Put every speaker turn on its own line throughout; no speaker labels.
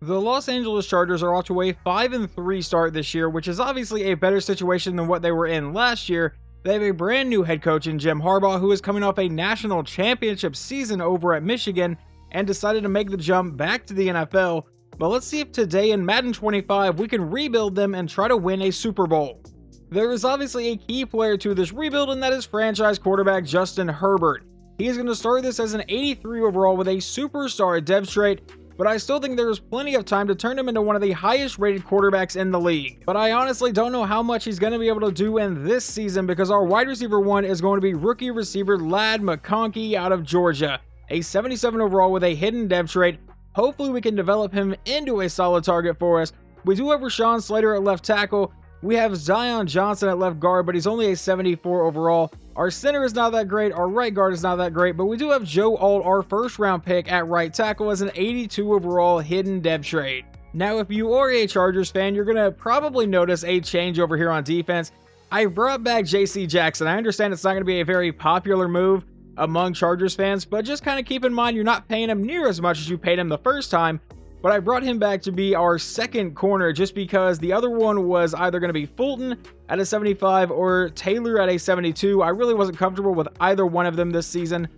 The Los Angeles Chargers are off to a 5-3 start this year, which is obviously a better situation than what they were in last year. They have a brand new head coach in Jim Harbaugh, who is coming off a national championship season over at Michigan and decided to make the jump back to the NFL. But let's see if today in Madden 25 we can rebuild them and try to win a Super Bowl. There is obviously a key player to this rebuild, and that is franchise quarterback Justin Herbert. He is going to start this as an 83 overall with a superstar dev trait, but I still think there is plenty of time to turn him into one of the highest rated quarterbacks in the league. But I honestly don't know how much he's going to be able to do in this season, because our wide receiver 1 is going to be rookie receiver Ladd McConkey out of Georgia, a 77 overall with a hidden dev trait. Hopefully we can develop him into a solid target for us. We do have Rashawn Slater at left tackle. We have Zion Johnson at left guard, but he's only a 74 overall. Our center is not that great. Our right guard is not that great, but we do have Joe Alt, our first round pick at right tackle, as an 82 overall hidden dev trait. Now, if you are a Chargers fan, you're going to probably notice a change over here on defense. I brought back JC Jackson. I understand it's not going to be a very popular move among Chargers fans, but just kind of keep in mind you're not paying him near as much as you paid him the first time. But I brought him back to be our second corner just because the other one was either going to be Fulton at a 75 or Taylor at a 72. I really wasn't comfortable with either one of them this season.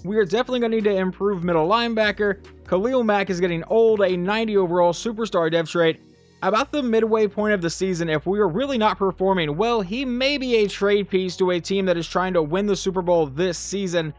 We are definitely going to need to improve middle linebacker. Khalil Mack is getting old, a 90 overall superstar dev trait. About the midway point of the season, if we are really not performing well, he may be a trade piece to a team that is trying to win the Super Bowl this season.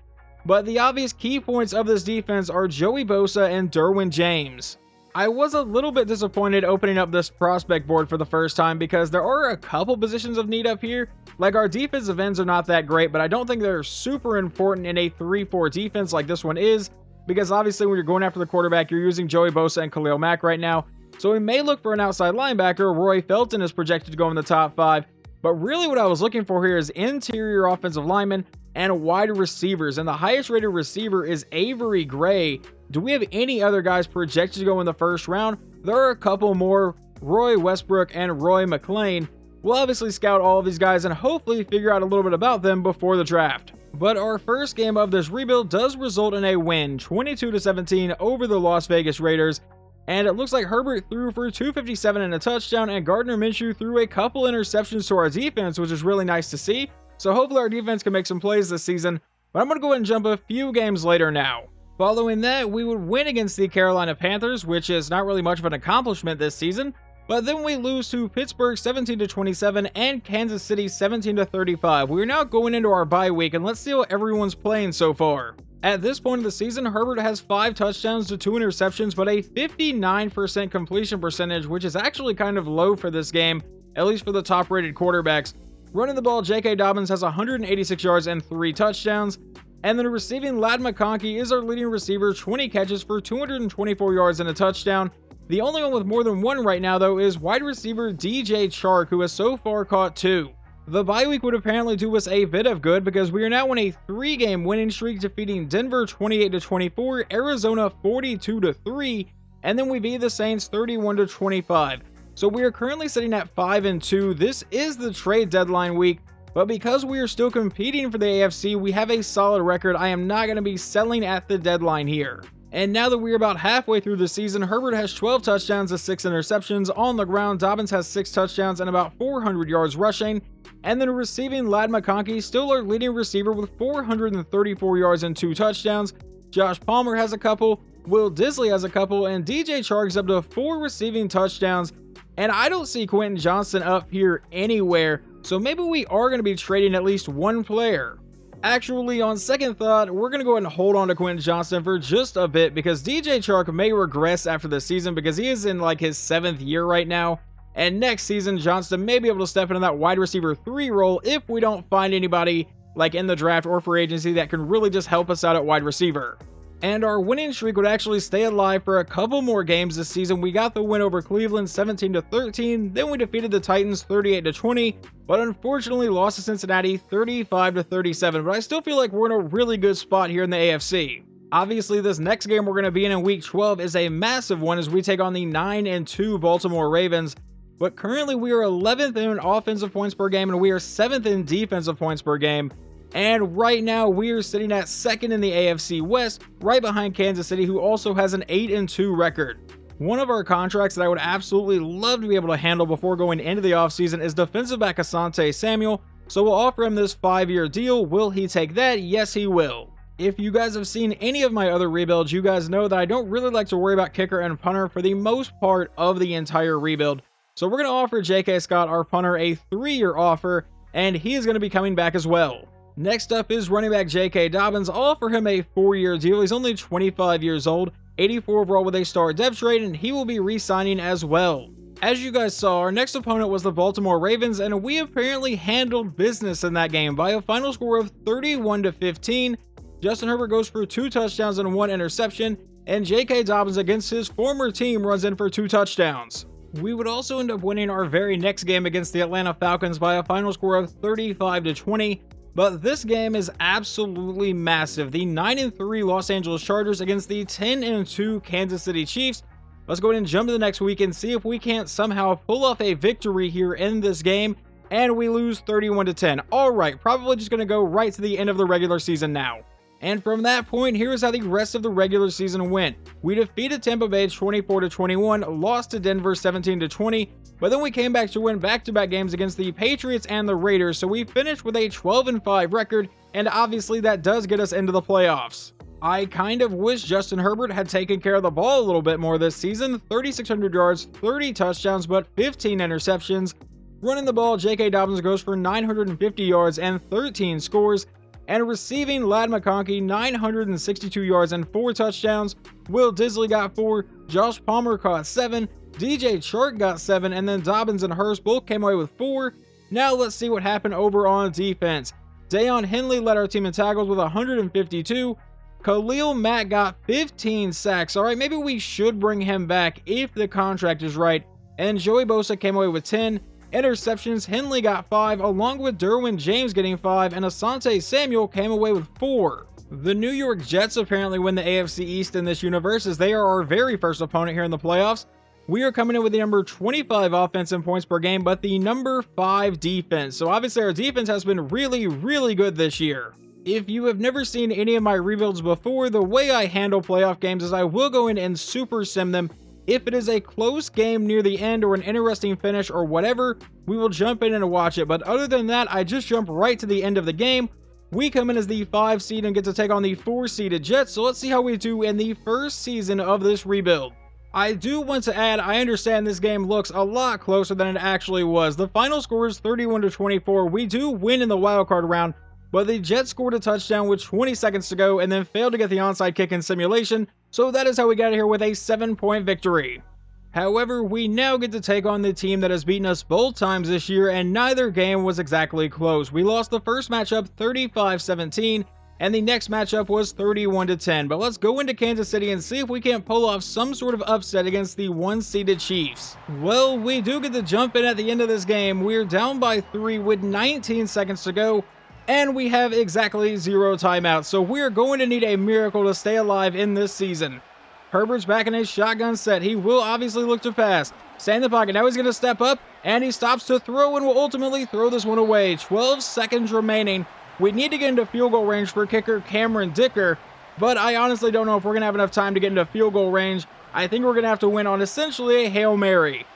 But the obvious key points of this defense are Joey Bosa and Derwin James. I was a little bit disappointed opening up this prospect board for the first time because there are a couple positions of need up here. Like, our defensive ends are not that great, but I don't think they're super important in a 3-4 defense like this one is, because obviously when you're going after the quarterback, you're using Joey Bosa and Khalil Mack right now. So we may look for an outside linebacker. Roy Felton is projected to go in the top 5. But really what I was looking for here is interior offensive linemen and wide receivers. And the highest rated receiver is Avery Gray. Do we have any other guys projected to go in the first round? There are a couple more, Roy Westbrook and Roy McLean. We'll obviously scout all of these guys and hopefully figure out a little bit about them before the draft. But our first game of this rebuild does result in a win, 22-17 over the Las Vegas Raiders. And it looks like Herbert threw for 257 and a touchdown, and Gardner Minshew threw a couple interceptions to our defense, which is really nice to see. So hopefully our defense can make some plays this season. But I'm going to go ahead and jump a few games later now. Following that, we would win against the Carolina Panthers, which is not really much of an accomplishment this season. But then we lose to Pittsburgh 17-27 and Kansas City 17-35. We're now going into our bye week, and let's see how everyone's playing so far. At this point of the season, Herbert has 5 touchdowns to 2 interceptions, but a 59% completion percentage, which is actually kind of low for this game, at least for the top-rated quarterbacks. Running the ball, J.K. Dobbins has 186 yards and 3 touchdowns. And then receiving, Ladd McConkey is our leading receiver, 20 catches for 224 yards and a touchdown. The only one with more than 1 right now, though, is wide receiver DJ Chark, who has so far caught 2. The bye week would apparently do us a bit of good because we are now on a 3-game winning streak, defeating Denver 28-24, Arizona 42-3, and then we beat the Saints 31-25. So we are currently sitting at 5-2. This is the trade deadline week, but because we are still competing for the AFC, we have a solid record. I am not going to be selling at the deadline here. And now that we're about halfway through the season, Herbert has 12 touchdowns and 6 interceptions. On the ground, Dobbins has 6 touchdowns and about 400 yards rushing. And then receiving, Ladd McConkey, still our leading receiver with 434 yards and 2 touchdowns. Josh Palmer has a couple, Will Disley has a couple, and DJ Chark's up to 4 receiving touchdowns. And I don't see Quentin Johnston up here anywhere, so maybe we are going to be trading at least one player. Actually, on second thought, we're going to go ahead and hold on to Quentin Johnston for just a bit because DJ Chark may regress after the season because he is in like his 7th year right now. And next season, Johnston may be able to step into that wide receiver 3 role if we don't find anybody like in the draft or free agency that can really just help us out at wide receiver. And our winning streak would actually stay alive for a couple more games this season. We got the win over Cleveland 17-13, then we defeated the Titans 38-20, but unfortunately lost to Cincinnati 35-37. But I still feel like we're in a really good spot here in the AFC. Obviously, this next game we're going to be in week 12 is a massive one as we take on the 9-2 Baltimore Ravens. But currently we are 11th in offensive points per game and we are 7th in defensive points per game. And right now, we are sitting at 2nd in the AFC West, right behind Kansas City, who also has an 8-2 record. One of our contracts that I would absolutely love to be able to handle before going into the offseason is defensive back Asante Samuel, so we'll offer him this 5-year deal. Will he take that? Yes, he will. If you guys have seen any of my other rebuilds, you guys know that I don't really like to worry about kicker and punter for the most part of the entire rebuild. So we're going to offer J.K. Scott, our punter, a 3-year offer, and he is going to be coming back as well. Next up is running back J.K. Dobbins. I'll offer him a 4-year deal. He's only 25 years old, 84 overall with a star depth chart, and he will be re-signing as well. As you guys saw, our next opponent was the Baltimore Ravens, and we apparently handled business in that game by a final score of 31-15. Justin Herbert goes for 2 touchdowns and 1 interception, and J.K. Dobbins against his former team runs in for 2 touchdowns. We would also end up winning our very next game against the Atlanta Falcons by a final score of 35-20, but this game is absolutely massive. The 9-3 Los Angeles Chargers against the 10-2 Kansas City Chiefs. Let's go ahead and jump to the next week and see if we can't somehow pull off a victory here in this game, and we lose 31-10. Alright, probably just going to go right to the end of the regular season now. And from that point, here's how the rest of the regular season went. We defeated Tampa Bay 24-21, lost to Denver 17-20, but then we came back to win back-to-back games against the Patriots and the Raiders, so we finished with a 12-5 record, and obviously that does get us into the playoffs. I kind of wish Justin Herbert had taken care of the ball a little bit more this season. 3,600 yards, 30 touchdowns, but 15 interceptions. Running the ball, J.K. Dobbins goes for 950 yards and 13 scores. And receiving, Ladd McConkey, 962 yards and 4 touchdowns. Will Disley got 4. Josh Palmer caught 7. DJ Chark got 7. And then Dobbins and Hurst both came away with 4. Now let's see what happened over on defense. Deion Henley led our team in tackles with 152. Khalil Mack got 15 sacks. Alright, maybe we should bring him back if the contract is right. And Joey Bosa came away with 10. Interceptions, Henley got 5, along with Derwin James getting 5, and Asante Samuel came away with 4. The New York Jets apparently win the AFC East in this universe, as they are our very first opponent here in the playoffs. We are coming in with the number 25 offense in points per game, but the number 5 defense. So obviously our defense has been really good this year. If you have never seen any of my rebuilds before, the way I handle playoff games is I will go in and super sim them. If it is a close game near the end or an interesting finish or whatever, we will jump in and watch it. But other than that, I just jump right to the end of the game. We come in as the 5 seed and get to take on the 4 seeded Jets. So let's see how we do in the first season of this rebuild. I do want to add, I understand this game looks a lot closer than it actually was. The final score is 31-24. We do win in the wildcard round, but the Jets scored a touchdown with 20 seconds to go and then failed to get the onside kick in simulation. So that is how we got here with a 7-point victory. However, we now get to take on the team that has beaten us both times this year, and neither game was exactly close. We lost the first matchup 35-17, and the next matchup was 31-10. But let's go into Kansas City and see if we can't pull off some sort of upset against the 1-seeded Chiefs. Well, we do get to jump in at the end of this game. We're down by 3 with 19 seconds to go. And we have exactly 0 timeouts, so we're going to need a miracle to stay alive in this season. Herbert's back in a shotgun set. He will obviously look to pass. Stay in the pocket. Now he's going to step up, and he stops to throw and will ultimately throw this one away. 12 seconds remaining. We need to get into field goal range for kicker Cameron Dicker, but I honestly don't know if we're going to have enough time to get into field goal range. I think we're going to have to win on essentially a Hail Mary.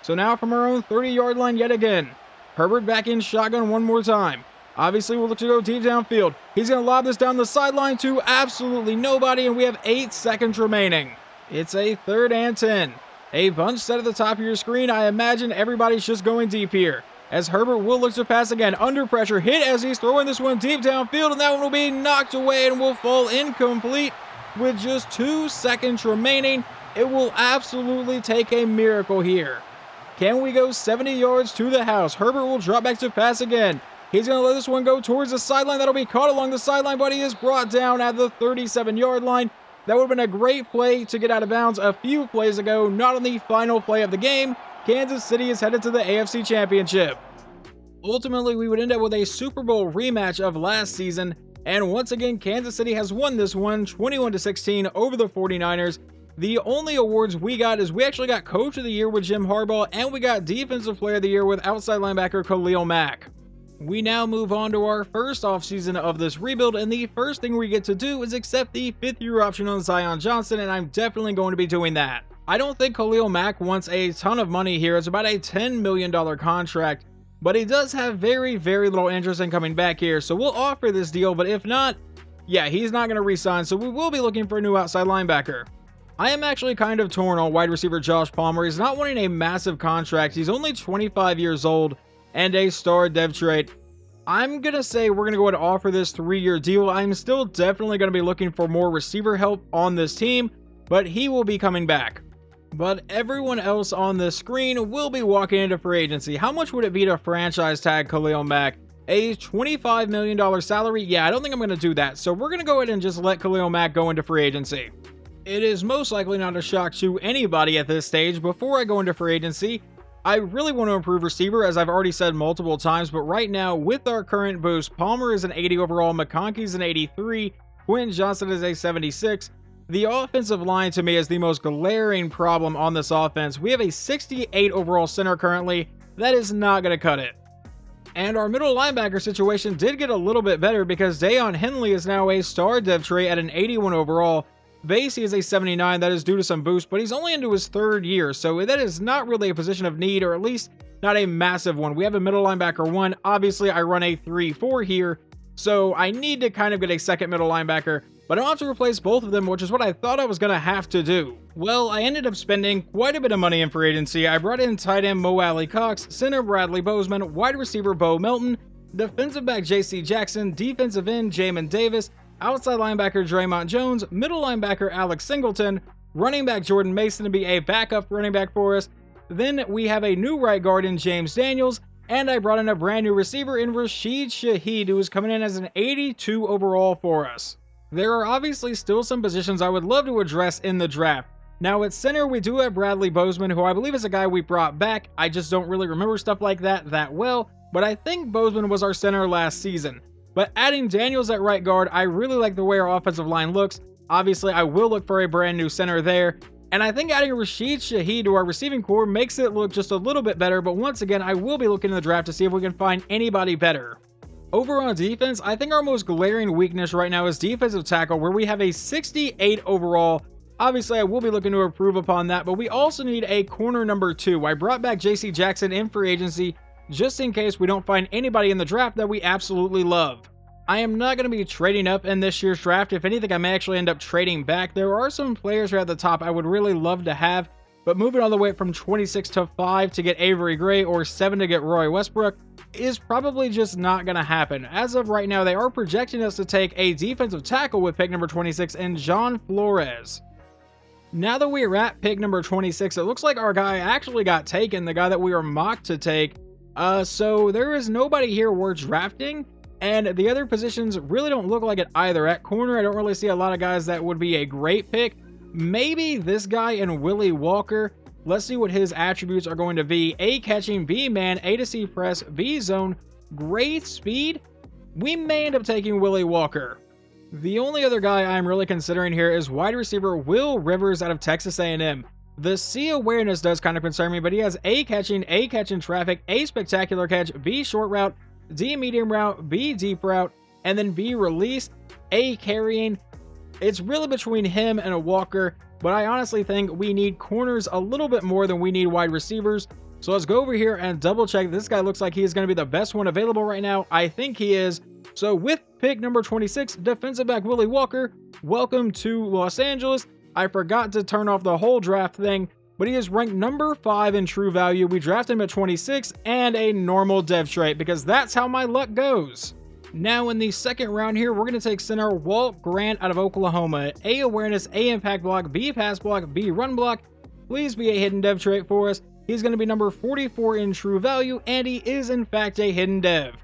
So now from our own 30-yard line yet again. Herbert back in shotgun one more time. Obviously, we'll look to go deep downfield. He's going to lob this down the sideline to absolutely nobody, and we have 8 seconds remaining. It's a 3rd and 10. A bunch set at the top of your screen. I imagine everybody's just going deep here. As Herbert will look to pass again. Under pressure, hit as he's throwing this one deep downfield, and that one will be knocked away and will fall incomplete with just 2 seconds remaining. It will absolutely take a miracle here. Can we go 70 yards to the house? Herbert will drop back to pass again. He's going to let this one go towards the sideline. That'll be caught along the sideline, but he is brought down at the 37-yard line. That would have been a great play to get out of bounds a few plays ago, not on the final play of the game. Kansas City is headed to the AFC Championship. Ultimately, we would end up with a Super Bowl rematch of last season, and once again, Kansas City has won this one 21-16 over the 49ers. The only awards we got is we actually got Coach of the Year with Jim Harbaugh, and we got Defensive Player of the Year with outside linebacker Khalil Mack. We now move on to our first offseason of this rebuild, and the first thing we get to do is accept the 5th-year option on Zion Johnson, and I'm definitely going to be doing that. I don't think Khalil Mack wants a ton of money here. It's about a $10 million contract, but he does have very, very little interest in coming back here. So we'll offer this deal, but if not, yeah, he's not going to re-sign. So we will be looking for a new outside linebacker. I am actually kind of torn on wide receiver Josh Palmer. He's not wanting a massive contract. He's only 25 years old and a star dev trait. I'm going to say we're going to go ahead and offer this 3-year deal. I'm still definitely going to be looking for more receiver help on this team, but he will be coming back. But everyone else on the screen will be walking into free agency. How much would it be to franchise tag Khalil Mack? A $25 million salary? Yeah, I don't think I'm going to do that. So we're going to go ahead and just let Khalil Mack go into free agency. It is most likely not a shock to anybody at this stage. Before I go into free agency, I really want to improve receiver, as I've already said multiple times, but right now, with our current boost, Palmer is an 80 overall, McConkey's an 83, Quentin Johnson is a 76. The offensive line, to me, is the most glaring problem on this offense. We have a 68 overall center currently. That is not going to cut it. And our middle linebacker situation did get a little bit better because Deion Henley is now a star dev trait at an 81 overall. Vasey is a 79, that is due to some boost, but he's only into his 3rd year, so that is not really a position of need, or at least not a massive one. We have a middle linebacker 1. Obviously, I run a 3-4 here, so I need to kind of get a second middle linebacker, but I don't have to replace both of them, which is what I thought I was going to have to do. Well, I ended up spending quite a bit of money in free agency. I brought in tight end Mo Alley Cox, center Bradley Bozeman, wide receiver Bo Melton, defensive back J.C. Jackson, defensive end Jamin Davis, outside linebacker Draymond Jones, middle linebacker Alex Singleton, running back Jordan Mason to be a backup running back for us. Then we have a new right guard in James Daniels, and I brought in a brand new receiver in Rashid Shaheed, who is coming in as an 82 overall for us. There are obviously still some positions I would love to address in the draft. Now at center, we do have Bradley Bozeman, who I believe is a guy we brought back. I just don't really remember stuff like that well, but I think Bozeman was our center last season. But adding Daniels at right guard, I really like the way our offensive line looks. Obviously, I will look for a brand new center there. And I think adding Rashid Shaheed to our receiving core makes it look just a little bit better. But once again, I will be looking in the draft to see if we can find anybody better. Over on defense, I think our most glaring weakness right now is defensive tackle, where we have a 68 overall. Obviously, I will be looking to improve upon that, but we also need a corner number 2. I brought back J.C. Jackson in free agency, just in case we don't find anybody in the draft that we absolutely love. I am not going to be trading up in this year's draft. If anything, I may actually end up trading back. There are some players here at the top I would really love to have, but moving all the way from 26 to 5 to get Avery Gray or 7 to get Roy Westbrook is probably just not going to happen. As of right now, they are projecting us to take a defensive tackle with pick number 26 and John Flores. Now that we are at pick number 26, it looks like our guy actually got taken, the guy that we were mocked to take. So there is nobody here we're drafting, and the other positions really don't look like it either. At corner, I don't really see a lot of guys that would be a great pick. Maybe this guy and Willie Walker. Let's see what his attributes are going to be. A catching, B man, A to C press, B zone, great speed. We may end up taking Willie Walker. The only other guy I'm really considering here is wide receiver Will Rivers out of Texas A&M. The C awareness does kind of concern me, but he has A catch in traffic, A spectacular catch, B short route, D medium route, B deep route, and then B release, A carrying. It's really between him and a Walker, but I honestly think we need corners a little bit more than we need wide receivers. So let's go over here and double check. This guy looks like he is going to be the best one available right now. I think he is. So with pick number 26, defensive back Willie Walker, welcome to Los Angeles. I forgot to turn off the whole draft thing, but he is ranked number 5 in true value. We drafted him at 26 and a normal dev trait because that's how my luck goes. Now in the second round here, we're going to take center Walt Grant out of Oklahoma. A awareness, A impact block, B pass block, B run block. Please be a hidden dev trait for us. He's going to be number 44 in true value, and he is in fact a hidden dev.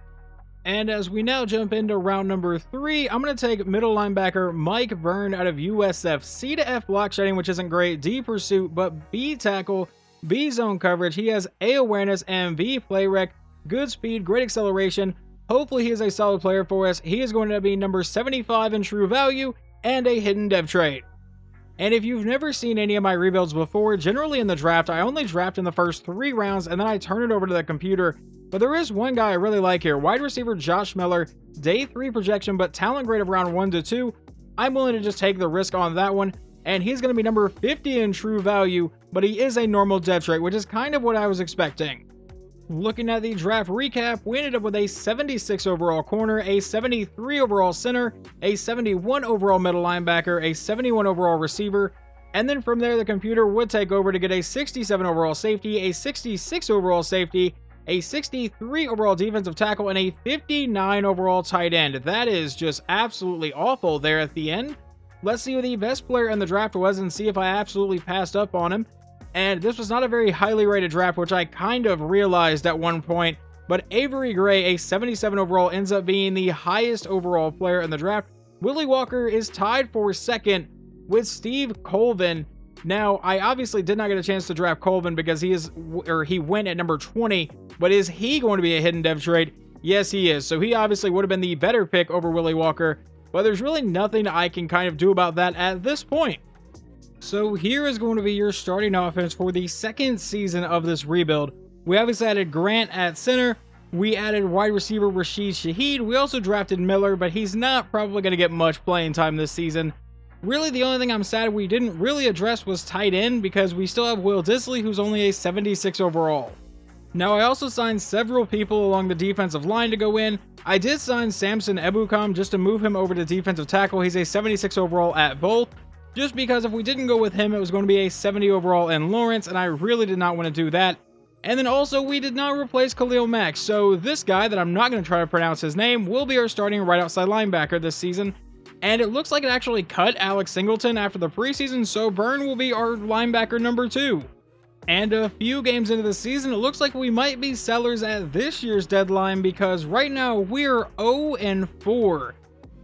And as we now jump into round number 3, I'm going to take middle linebacker Mike Verne out of USF. C to F block shedding, which isn't great, D pursuit, but B tackle, B zone coverage. He has A awareness and B play rec, good speed, great acceleration. Hopefully he is a solid player for us. He is going to be number 75 in true value and a hidden dev trait. And if you've never seen any of my rebuilds before, generally in the draft, I only draft in the first 3 rounds and then I turn it over to the computer. But there is one guy I really like here. Wide receiver Josh Miller, day 3 projection, but talent grade of round 1 to 2. I'm willing to just take the risk on that one. and he's going to be number 50 in true value, but he is a normal depth trait, which is kind of what I was expecting. Looking at the draft recap, we ended up with a 76 overall corner, a 73 overall center, a 71 overall middle linebacker, a 71 overall receiver, and then from there the computer would take over to get a 67 overall safety, a 66 overall safety, a 63 overall defensive tackle, and a 59 overall tight end. That is just absolutely awful there at the end. Let's see who the best player in the draft was and see if I absolutely passed up on him. And this was not a very highly rated draft, which I kind of realized at one point, but Avery Gray, a 77 overall, ends up being the highest overall player in the draft. Willie Walker is tied for second with Steve Colvin. Now, I obviously did not get a chance to draft Colvin because he went at number 20, but is he going to be a hidden depth trait? Yes, he is. So he obviously would have been the better pick over Willie Walker, but there's really nothing I can kind of do about that at this point. So here is going to be your starting offense for the second season of this rebuild. We obviously added Grant at center. We added wide receiver Rashid Shaheed. We also drafted Miller, but he's not probably going to get much playing time this season. Really, the only thing I'm sad we didn't really address was tight end, because we still have Will Dissly, who's only a 76 overall. Now, I also signed several people along the defensive line to go in. I did sign Samson Ebukam just to move him over to defensive tackle. He's a 76 overall at both, just because if we didn't go with him, it was going to be a 70 overall in Lawrence, and I really did not want to do that. And then also, we did not replace Khalil Mack, so this guy that I'm not going to try to pronounce his name will be our starting right outside linebacker this season. And it looks like it actually cut Alex Singleton after the preseason, so Byrne will be our linebacker number 2. And a few games into the season, it looks like we might be sellers at this year's deadline, because right now we're 0-4.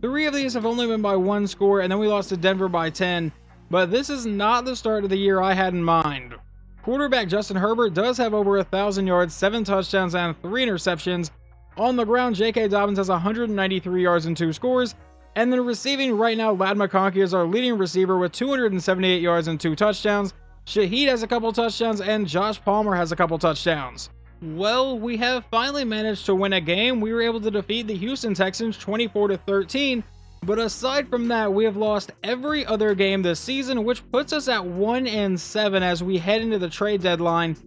3 of these have only been by 1 score, and then we lost to Denver by 10. But this is not the start of the year I had in mind. Quarterback Justin Herbert does have over 1,000 yards, 7 touchdowns, and 3 interceptions. On the ground, J.K. Dobbins has 193 yards and 2 scores. And then receiving right now, Ladd McConkey is our leading receiver with 278 yards and 2 touchdowns. Shaheed has a couple touchdowns, and Josh Palmer has a couple touchdowns. Well, we have finally managed to win a game. We were able to defeat the Houston Texans 24-13. But aside from that, we have lost every other game this season, which puts us at 1-7 as we head into the trade deadline.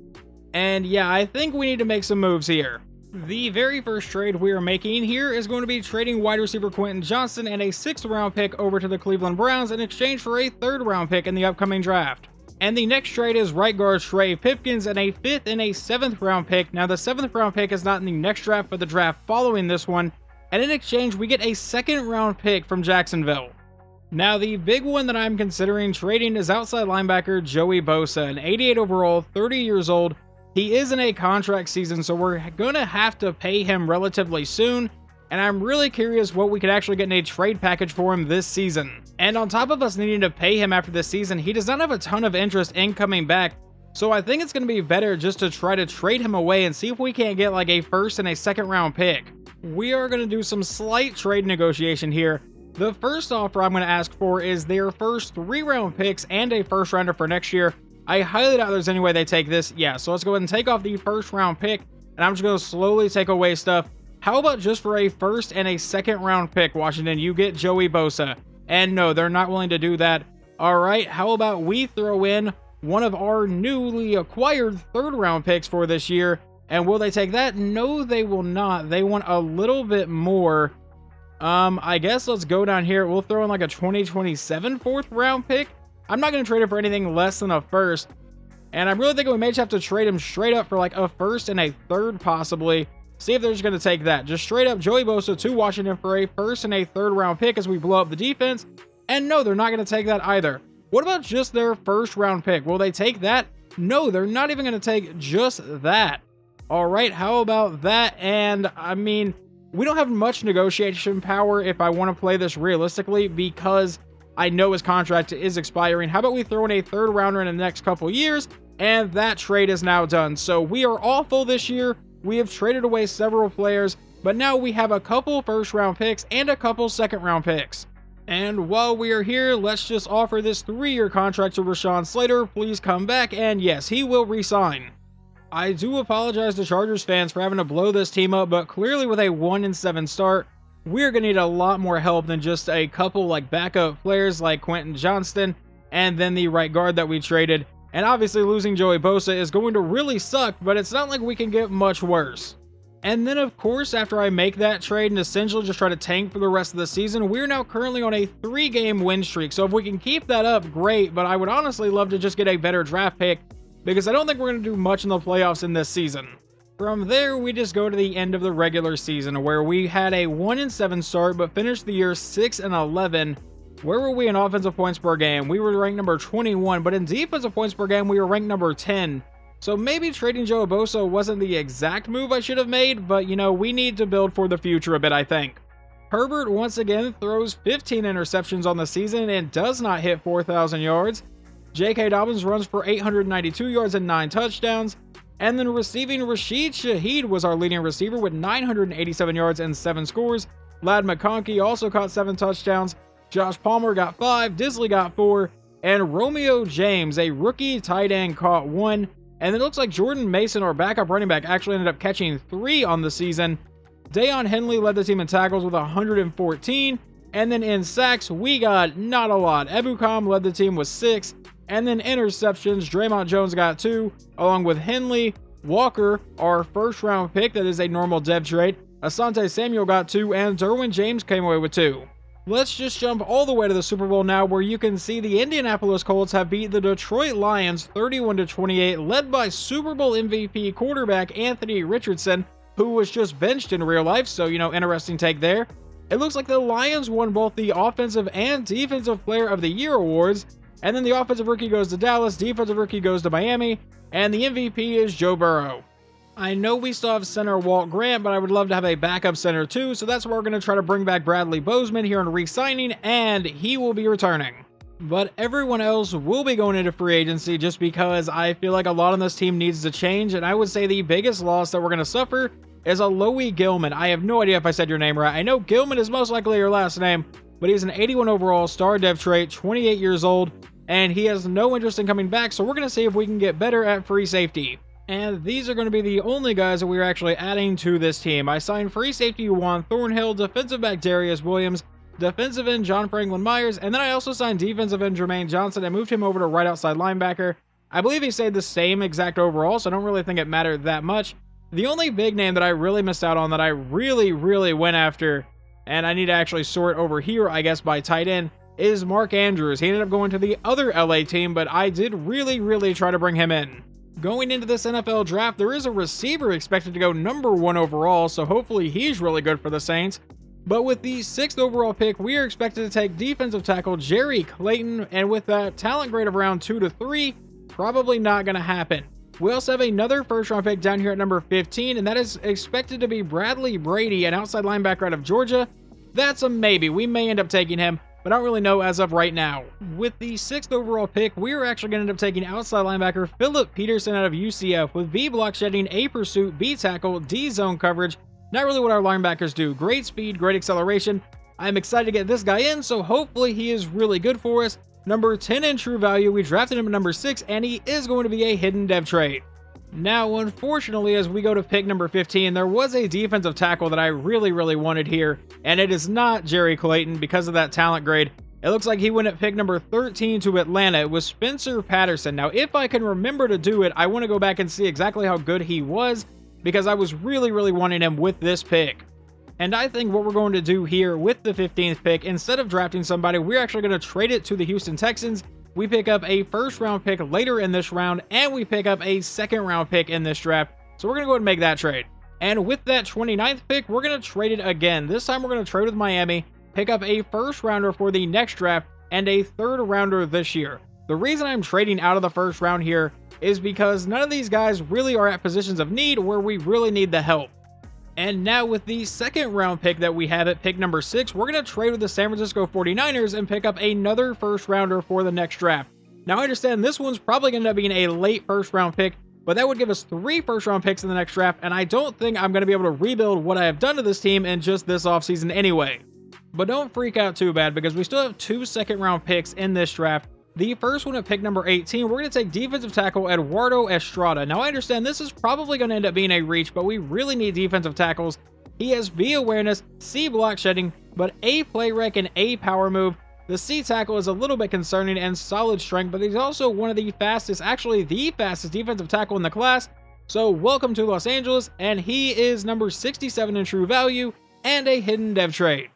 And yeah, I think we need to make some moves here. The very first trade we are making here is going to be trading wide receiver Quentin Johnston and a 6th round pick over to the Cleveland Browns in exchange for a 3rd round pick in the upcoming draft. And the next trade is right guard Trey Pipkins and a 5th and a 7th round pick. Now the 7th round pick is not in the next draft, but the draft following this one. And in exchange, we get a 2nd round pick from Jacksonville. Now the big one that I'm considering trading is outside linebacker Joey Bosa, an 88 overall, 30 years old. He is in a contract season, so we're going to have to pay him relatively soon, and I'm really curious what we could actually get in a trade package for him this season. And on top of us needing to pay him after this season, he does not have a ton of interest in coming back, so I think it's going to be better just to try to trade him away and see if we can't get like a 1st and a 2nd round pick. We are going to do some slight trade negotiation here. The first offer I'm going to ask for is their first 3 round picks and a 1st rounder for next year. I highly doubt there's any way they take this. Yeah, so let's go ahead and take off the 1st round pick, and I'm just going to slowly take away stuff. How about just for a 1st and a 2nd round pick, Washington, you get Joey Bosa? And no, they're not willing to do that. All right, how about we throw in one of our newly acquired 3rd round picks for this year? And will they take that? No, they will not. They want a little bit more. I guess let's go down here. We'll throw in like a 2027 4th round pick. I'm not going to trade it for anything less than a 1st. And I'm really thinking we may just have to trade him straight up for like a 1st and a 3rd possibly. See if they're just going to take that. Just straight up Joey Bosa to Washington for a 1st and a 3rd round pick as we blow up the defense. And no, they're not going to take that either. What about just their 1st round pick? Will they take that? No, they're not even going to take just that. All right, how about that? And I mean, we don't have much negotiation power if I want to play this realistically, because I know his contract is expiring. How about we throw in a 3rd rounder in the next couple years, and that trade is now done. So we are awful this year. We have traded away several players, but now we have a couple 1st round picks and a couple 2nd round picks. And while we are here, let's just offer this 3-year contract to Rashawn Slater. Please come back, and yes, he will re-sign. I do apologize to Chargers fans for having to blow this team up, but clearly with a 1-7 start, we're going to need a lot more help than just a couple like backup players like Quentin Johnston. and then the right guard that we traded. And obviously losing Joey Bosa is going to really suck, but it's not like we can get much worse. And then of course, after I make that trade and essentially just try to tank for the rest of the season, we're now currently on a 3-game win streak. So if we can keep that up, great, but I would honestly love to just get a better draft pick because I don't think we're going to do much in the playoffs in this season. From there, we just go to the end of the regular season where we had a 1-7 start but finished the year 6-11. Where were we in offensive points per game? We were ranked number 21, but in defensive points per game, we were ranked number 10. So maybe trading Joey Bosa wasn't the exact move I should have made, but you know, we need to build for the future a bit, I think. Herbert once again throws 15 interceptions on the season and does not hit 4,000 yards. J.K. Dobbins runs for 892 yards and 9 touchdowns. And then receiving, Rashid Shaheed was our leading receiver with 987 yards and 7 scores. Ladd McConkey also caught 7 touchdowns. Josh Palmer got 5, Disley got 4, and Romeo James, a rookie tight end, caught 1. And it looks like Jordan Mason, our backup running back, actually ended up catching 3 on the season. Deion Henley led the team in tackles with 114. And then in sacks, we got not a lot. Ebukam led the team with 6. And then interceptions, Draymond Jones got 2, along with Henley. Walker, our first round pick, that is a normal dev trade. Asante Samuel got 2, and Derwin James came away with 2. Let's just jump all the way to the Super Bowl now, where you can see the Indianapolis Colts have beat the Detroit Lions 31-28, led by Super Bowl MVP quarterback Anthony Richardson, who was just benched in real life, so, you know, interesting take there. It looks like the Lions won both the Offensive and Defensive Player of the Year awards, and then the Offensive Rookie goes to Dallas, Defensive Rookie goes to Miami, and the MVP is Joe Burrow. I know we still have center Walt Grant, but I would love to have a backup center too, so that's why we're going to try to bring back Bradley Bozeman here in re-signing, and he will be returning. But everyone else will be going into free agency just because I feel like a lot on this team needs to change, and I would say the biggest loss that we're going to suffer is Alohi Gilman. I have no idea if I said your name right. I know Gilman is most likely your last name, but he's an 81 overall star dev trait, 28 years old, and he has no interest in coming back, so we're going to see if we can get better at free safety. And these are going to be the only guys that we're actually adding to this team. I signed free safety Juan Thornhill, defensive back Darius Williams, defensive end John Franklin Myers, and then I also signed defensive end Jermaine Johnson and moved him over to right outside linebacker. I believe he stayed the same exact overall, so I don't really think it mattered that much. The only big name that I really missed out on that I really went after, and I need to actually sort over here, I guess, by tight end, is Mark Andrews. He ended up going to the other LA team, but I did really try to bring him in. Going into this NFL draft, there is a receiver expected to go number 1 overall, so hopefully he's really good for the Saints. But with the 6th overall pick, we are expected to take defensive tackle Jerry Clayton, and with that talent grade of around 2 to 3, probably not going to happen. We also have another first-round pick down here at number 15, and that is expected to be Bradley Brady, an outside linebacker out of Georgia. That's a maybe. We may end up taking him, but I don't really know as of right now. With the 6th overall pick, we are actually going to end up taking outside linebacker Philip Peterson out of UCF with B block shedding, A pursuit, B tackle, D zone coverage. Not really what our linebackers do. Great speed, great acceleration. I'm excited to get this guy in, so hopefully he is really good for us. Number 10 in true value, we drafted him at number 6, and he is going to be a hidden dev trait. Now, unfortunately, as we go to pick number 15, there was a defensive tackle that I really wanted here, and it is not Jerry Clayton because of that talent grade. It looks like he went at pick number 13 to Atlanta. It was Spencer Patterson. Now, if I can remember to do it, I want to go back and see exactly how good he was, because I was really wanting him with this pick. And I think what we're going to do here with the 15th pick, instead of drafting somebody, we're actually going to trade it to the Houston Texans. We pick up a first-round pick later in this round, and we pick up a second-round pick in this draft. So we're going to go ahead and make that trade. And with that 29th pick, we're going to trade it again. This time we're going to trade with Miami, pick up a first-rounder for the next draft, and a third-rounder this year. The reason I'm trading out of the first round here is because none of these guys really are at positions of need where we really need the help. And now with the second round pick that we have at pick number 6, we're going to trade with the San Francisco 49ers and pick up another first rounder for the next draft. Now I understand this one's probably going to end up being a late first round pick, but that would give us 3 first round picks in the next draft, and I don't think I'm going to be able to rebuild what I have done to this team in just this offseason anyway. But don't freak out too bad, because we still have 2 second round picks in this draft. The first one at pick number 18, we're going to take defensive tackle Eduardo Estrada. Now, I understand this is probably going to end up being a reach, but we really need defensive tackles. He has B awareness, C block shedding, but A play rec and A power move. The C tackle is a little bit concerning and solid strength, but he's also one of the fastest, actually the fastest defensive tackle in the class. So welcome to Los Angeles, and he is number 67 in true value and a hidden dev trait.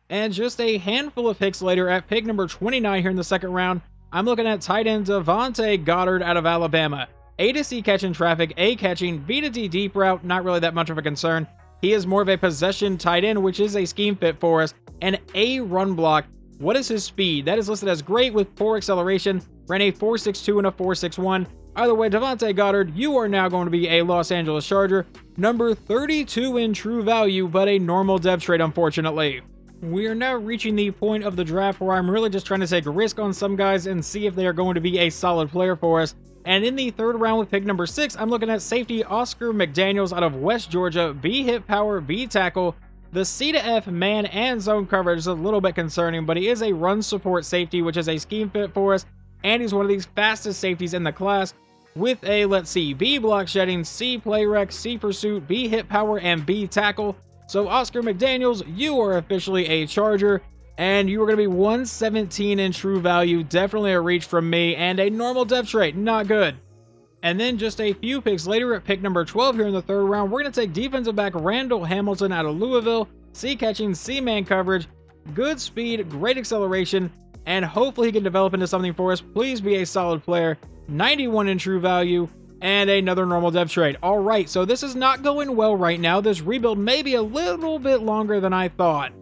And just a handful of picks later at pick number 29 here in the second round, I'm looking at tight end Davante Goddard out of Alabama. A to C catch in traffic, A catching, B to D deep route, not really that much of a concern. He is more of a possession tight end, which is a scheme fit for us, and A run block. What is his speed? That is listed as great with poor acceleration, ran a 4.62 and a 4.61. Either way, Davante Goddard, you are now going to be a Los Angeles Charger, number 32 in true value, but a normal dev trait, unfortunately. We are now reaching the point of the draft where I'm really just trying to take a risk on some guys and see if they are going to be a solid player for us. And in the third round with pick number 6, I'm looking at safety Oscar McDaniels out of West Georgia, B hit power, B tackle. The C to F man and zone coverage is a little bit concerning, but he is a run support safety, which is a scheme fit for us, and he's one of these fastest safeties in the class with a, let's see, B block shedding, C play rec, C pursuit, B hit power, and B tackle. So Oscar McDaniels, you are officially a Charger, and you are going to be 117 in true value, definitely a reach from me, and a normal dev trait, not good. And then just a few picks later at pick number 12 here in the third round, we're going to take defensive back Randall Hamilton out of Louisville, C catching, C man coverage, good speed, great acceleration, and hopefully he can develop into something for us. Please be a solid player, 91 in true value, and another normal dev trait. All right, so this is not going well right now. This rebuild may be a little bit longer than I thought.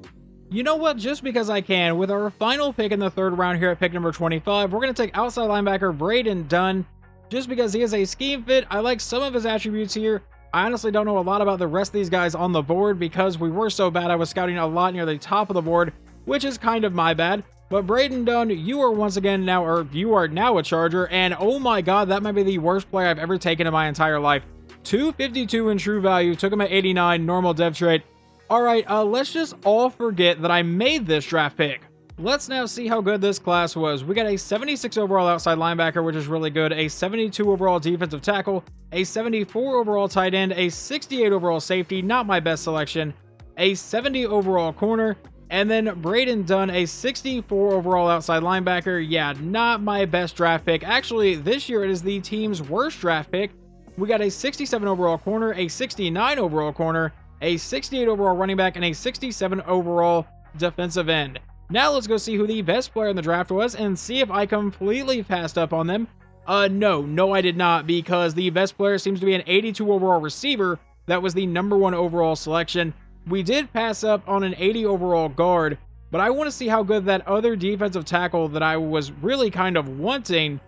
You know what? Just because I can, with our final pick in the third round here at pick number 25, we're going to take outside linebacker Braden Dunn. Just because he is a scheme fit, I like some of his attributes here. I honestly don't know a lot about the rest of these guys on the board because we were so bad I was scouting a lot near the top of the board, which is kind of my bad. But Braden Dunn, you are once again now, or you are now a Charger, and oh my god, that might be the worst player I've ever taken in my entire life. 252 in true value, took him at 89, normal dev trait. Alright, let's just all forget that I made this draft pick. Let's now see how good this class was. We got a 76 overall outside linebacker, which is really good, a 72 overall defensive tackle, a 74 overall tight end, a 68 overall safety, not my best selection, a 70 overall corner, and then Braden Dunn, a 64 overall outside linebacker. Yeah, not my best draft pick. Actually, this year it is the team's worst draft pick. We got a 67 overall corner, a 69 overall corner, a 68 overall running back, and a 67 overall defensive end. Now let's go see who the best player in the draft was and see if I completely passed up on them. No, I did not, because the best player seems to be an 82 overall receiver. That was the number 1 overall selection. We did pass up on an 80 overall guard, but I want to see how good that other defensive tackle that I was really kind of wanting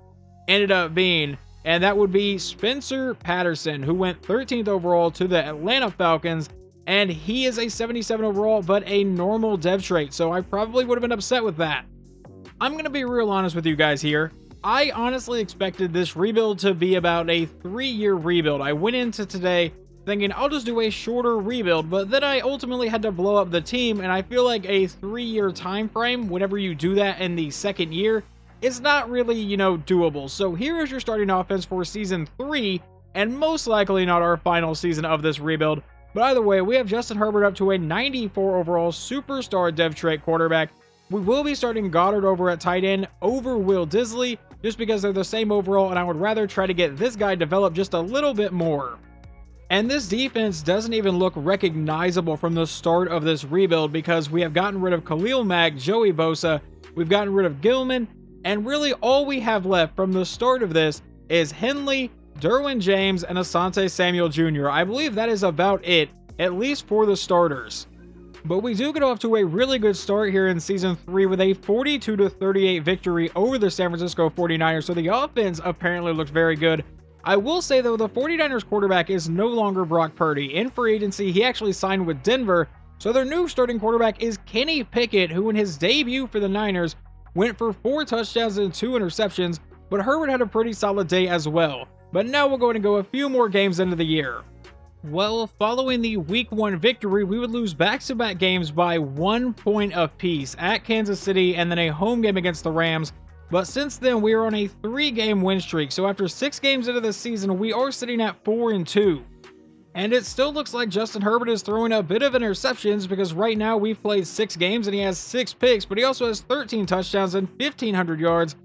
ended up being, and that would be Spencer Patterson, who went 13th overall to the Atlanta Falcons, and he is a 77 overall, but a normal dev trait, so I probably would have been upset with that. I'm going to be real honest with you guys here. I honestly expected this rebuild to be about a 3-year rebuild. I went into today thinking I'll just do a shorter rebuild, but then I ultimately had to blow up the team, and I feel like a 3-year time frame, whenever you do that in the second year, is not really, doable. So here is your starting offense for season 3, and most likely not our final season of this rebuild. But either way, we have Justin Herbert up to a 94 overall superstar dev trait quarterback. We will be starting Goddard over at tight end over Will Disley, just because they're the same overall, and I would rather try to get this guy developed just a little bit more. And this defense doesn't even look recognizable from the start of this rebuild because we have gotten rid of Khalil Mack, Joey Bosa, we've gotten rid of Gilman, and really all we have left from the start of this is Henley, Derwin James, and Asante Samuel Jr. I believe that is about it, at least for the starters. But we do get off to a really good start here in Season 3 with a 42-38 victory over the San Francisco 49ers, so the offense apparently looked very good. I will say, though, the 49ers quarterback is no longer Brock Purdy. In free agency, he actually signed with Denver, so their new starting quarterback is Kenny Pickett, who in his debut for the Niners went for 4 touchdowns and 2 interceptions, but Herbert had a pretty solid day as well. But now we're going to go a few more games into the year. Well, following the Week 1 victory, we would lose back-to-back games by 1 point apiece at Kansas City and then a home game against the Rams. But since then, we are on a 3-game win streak, so after 6 games into the season, we are sitting at 4-2. And it still looks like Justin Herbert is throwing a bit of interceptions because right now we've played 6 games and he has 6 picks, but he also has 13 touchdowns and 1,500 yards.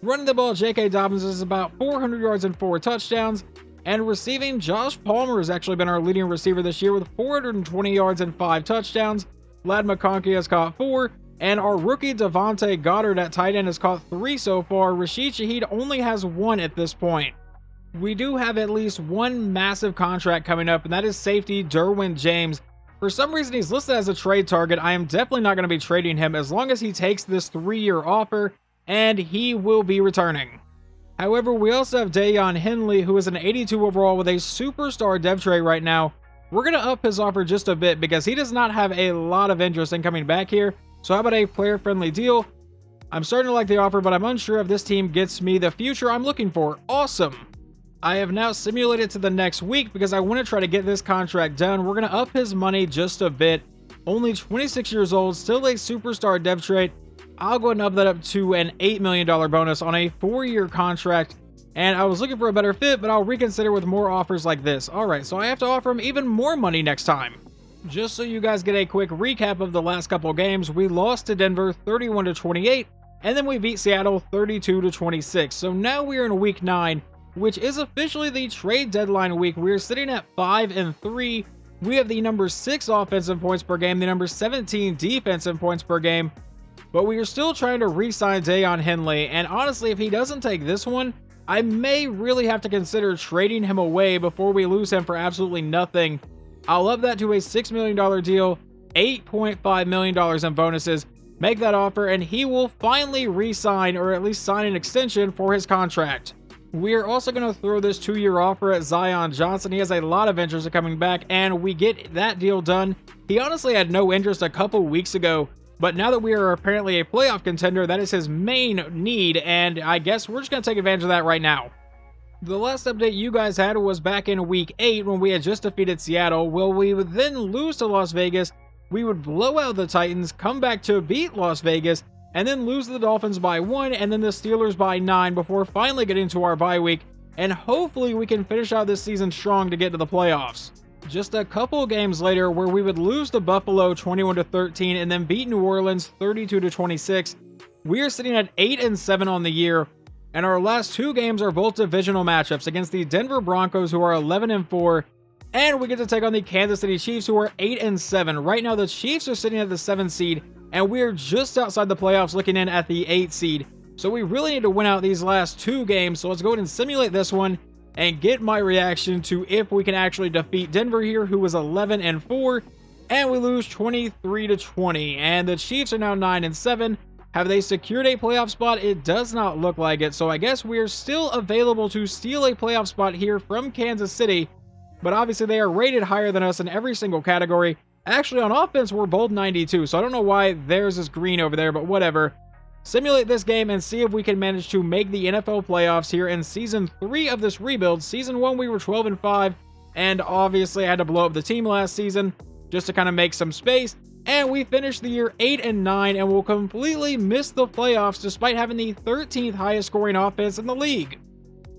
Running the ball, J.K. Dobbins is about 400 yards and 4 touchdowns. And receiving, Josh Palmer has actually been our leading receiver this year with 420 yards and 5 touchdowns. Ladd McConkey has caught 4. And our rookie Devontae Goddard at tight end has caught 3 so far. Rashid Shaheed only has 1 at this point. We do have at least one massive contract coming up, and that is safety Derwin James. For some reason, he's listed as a trade target. I am definitely not going to be trading him as long as he takes this 3-year offer, and he will be returning. However, we also have Dayon Henley, who is an 82 overall with a superstar dev trait right now. We're going to up his offer just a bit because he does not have a lot of interest in coming back here. So how about a player-friendly deal? I'm starting to like the offer, but I'm unsure if this team gets me the future I'm looking for. Awesome! I have now simulated to the next week because I want to try to get this contract done. We're going to up his money just a bit. Only 26 years old, still a superstar dev trait. I'll go ahead and up that up to an $8 million bonus on a 4-year contract. And I was looking for a better fit, but I'll reconsider with more offers like this. Alright, so I have to offer him even more money next time. Just so you guys get a quick recap of the last couple games, we lost to Denver 31-28, and then we beat Seattle 32-26. So now we're in week 9. Which is officially the trade deadline week. We're sitting at 5-3. We have the number 6 offensive points per game, the number 17 defensive points per game. But we are still trying to re-sign Dayon Henley. And honestly, if he doesn't take this one, I may really have to consider trading him away before we lose him for absolutely nothing. I'll up that to a $6 million deal, $8.5 million in bonuses. Make that offer, and he will finally re-sign, or at least sign an extension for his contract. We're also going to throw this 2-year offer at Zion Johnson. He has a lot of interest in coming back, and we get that deal done. He honestly had no interest a couple weeks ago, but now that we are apparently a playoff contender, that is his main need, and I guess we're just going to take advantage of that right now. The last update you guys had was back in week 8 when we had just defeated Seattle. Well, we would then lose to Las Vegas. We would blow out the Titans, come back to beat Las Vegas, and then lose the Dolphins by 1, and then the Steelers by 9 before finally getting to our bye week, and hopefully we can finish out this season strong to get to the playoffs. Just a couple games later where we would lose to Buffalo 21-13 and then beat New Orleans 32-26, we are sitting at 8-7 on the year, and our last 2 games are both divisional matchups against the Denver Broncos, who are 11-4, and we get to take on the Kansas City Chiefs, who are 8-7. Right now the Chiefs are sitting at the 7th seed, and we're just outside the playoffs looking in at the 8th seed. So we really need to win out these last 2 games. So let's go ahead and simulate this one and get my reaction to if we can actually defeat Denver here, who was 11-4, and we lose 23-20. And the Chiefs are now 9-7. Have they secured a playoff spot? It does not look like it. So I guess we are still available to steal a playoff spot here from Kansas City. But obviously they are rated higher than us in every single category. Actually, on offense, we're both 92, so I don't know why theirs is green over there, but whatever. Simulate this game and see if we can manage to make the NFL playoffs here in Season 3 of this rebuild. Season 1, we were 12-5, and obviously I had to blow up the team last season just to kind of make some space. And we finished the year 8-9 and will completely miss the playoffs despite having the 13th highest scoring offense in the league.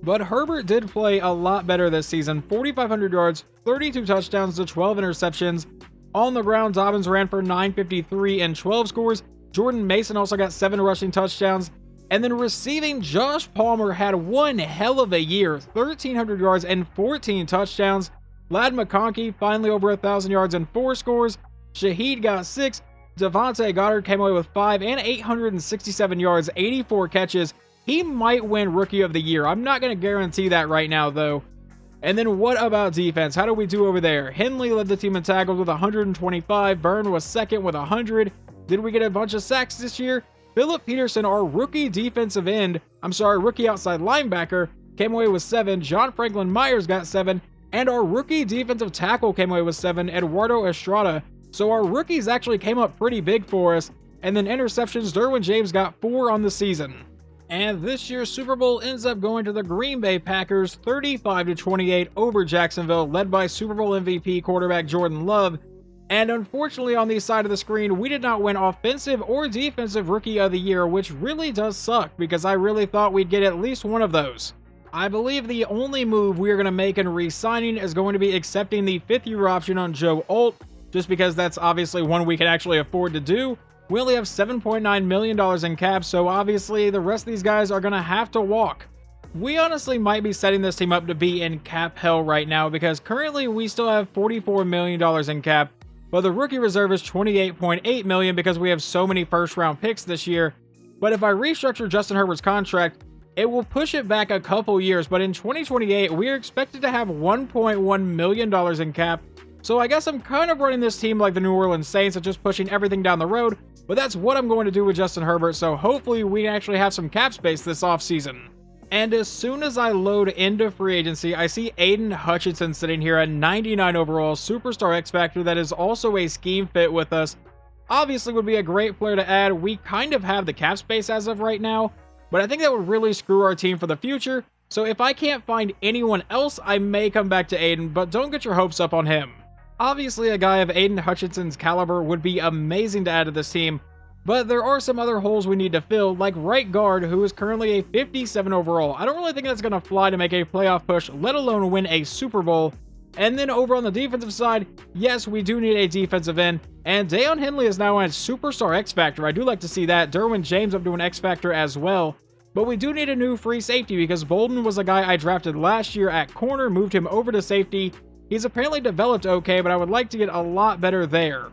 But Herbert did play a lot better this season. 4,500 yards, 32 touchdowns to 12 interceptions. On the ground, Dobbins ran for 953 and 12 scores. Jordan Mason also got 7 rushing touchdowns. And then receiving, Josh Palmer had one hell of a year. 1,300 yards and 14 touchdowns. Ladd McConkey finally over 1,000 yards and 4 scores. Shaheed got 6. Devontae Goddard came away with 5 and 867 yards, 84 catches. He might win Rookie of the Year. I'm not going to guarantee that right now, though. And then what about defense? How do we do over there? Henley led the team in tackles with 125. Byrne was second with 100. Did we get a bunch of sacks this year? Philip Peterson, our rookie defensive end, rookie outside linebacker, came away with 7. John Franklin Myers got 7. And our rookie defensive tackle came away with 7, Eduardo Estrada. So our rookies actually came up pretty big for us. And then interceptions, Derwin James got 4 on the season. And this year's Super Bowl ends up going to the Green Bay Packers 35-28 over Jacksonville, led by Super Bowl MVP quarterback Jordan Love. And unfortunately on the side of the screen, we did not win Offensive or Defensive Rookie of the Year, which really does suck because I really thought we'd get at least one of those. I believe the only move we are going to make in re-signing is going to be accepting the 5th-year option on Joe Alt, just because that's obviously one we can actually afford to do. We only have $7.9 million in cap, so obviously the rest of these guys are going to have to walk. We honestly might be setting this team up to be in cap hell right now, because currently we still have $44 million in cap, but the rookie reserve is $28.8 million because we have so many first-round picks this year. But if I restructure Justin Herbert's contract, it will push it back a couple years, but in 2028, we are expected to have $1.1 million in cap. So I guess I'm kind of running this team like the New Orleans Saints and just pushing everything down the road, but that's what I'm going to do with Justin Herbert, so hopefully we actually have some cap space this offseason. And as soon as I load into free agency, I see Aiden Hutchinson sitting here at 99 overall, superstar X Factor that is also a scheme fit with us. Obviously would be a great player to add. We kind of have the cap space as of right now, but I think that would really screw our team for the future. So if I can't find anyone else, I may come back to Aiden, but don't get your hopes up on him. Obviously, a guy of Aiden Hutchinson's caliber would be amazing to add to this team, but there are some other holes we need to fill, like right guard, who is currently a 57 overall. I don't really think that's going to fly to make a playoff push, let alone win a Super Bowl. And then over on the defensive side, yes, we do need a defensive end, and Deion Henley is now at Superstar X Factor. I do like to see that. Derwin James up to an X Factor as well. But we do need a new free safety because Bolden was a guy I drafted last year at corner, moved him over to safety. He's apparently developed okay, but I would like to get a lot better there.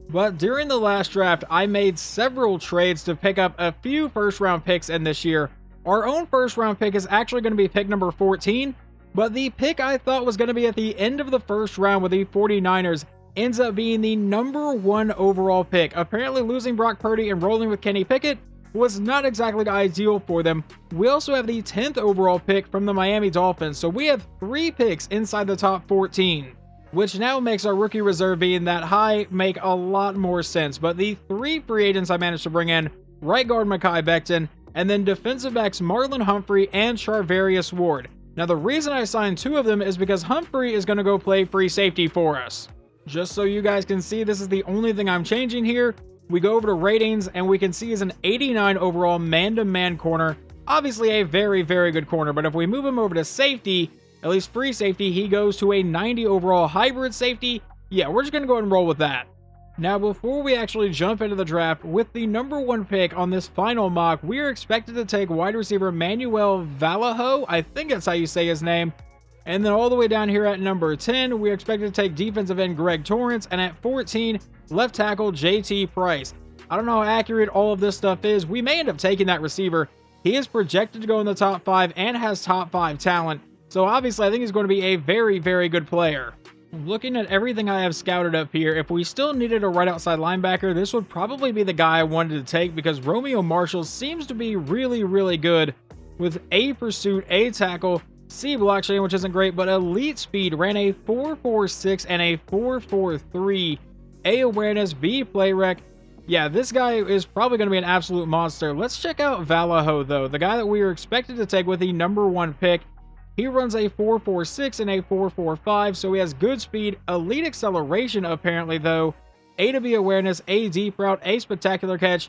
But during the last draft, I made several trades to pick up a few first-round picks in this year. Our own first-round pick is actually going to be pick number 14, but the pick I thought was going to be at the end of the first round with the 49ers ends up being the number 1 overall pick. Apparently losing Brock Purdy and rolling with Kenny Pickett was not exactly ideal for them. We also have the 10th overall pick from the Miami Dolphins, so we have 3 picks inside the top 14. Which now makes our rookie reserve being that high make a lot more sense. But the 3 free agents I managed to bring in, right guard Mekhi Becton, and then defensive backs Marlon Humphrey and Charvarius Ward. Now the reason I signed 2 of them is because Humphrey is going to go play free safety for us. Just so you guys can see, this is the only thing I'm changing here. We go over to ratings and we can see he's an 89 overall man-to-man corner. Obviously a very, very good corner, but if we move him over to safety, at least free safety, he goes to a 90 overall hybrid safety. Yeah, we're just going to go ahead and roll with that. Now, before we actually jump into the draft, with the number 1 pick on this final mock, we are expected to take wide receiver Manuel Vallejo. I think that's how you say his name. And then all the way down here at number 10, we're expected to take defensive end Greg Torrance. And at 14, left tackle JT Price. I don't know how accurate all of this stuff is. We may end up taking that receiver. He is projected to go in the top 5 and has top 5 talent. So obviously, I think he's going to be a very, very good player. Looking at everything I have scouted up here, if we still needed a right outside linebacker, this would probably be the guy I wanted to take because Romeo Marshall seems to be really, really good with A pursuit, A tackle, C blockchain, which isn't great, but elite speed, ran a 4.46 and a 4.43, A awareness, B play rec. Yeah, this guy is probably going to be an absolute monster. Let's check out Vallejo, though, the guy that we were expected to take with the number 1 pick. He runs a 4.46 and a 4.45, so he has good speed, elite acceleration apparently though, A to B awareness, A deep route, A spectacular catch,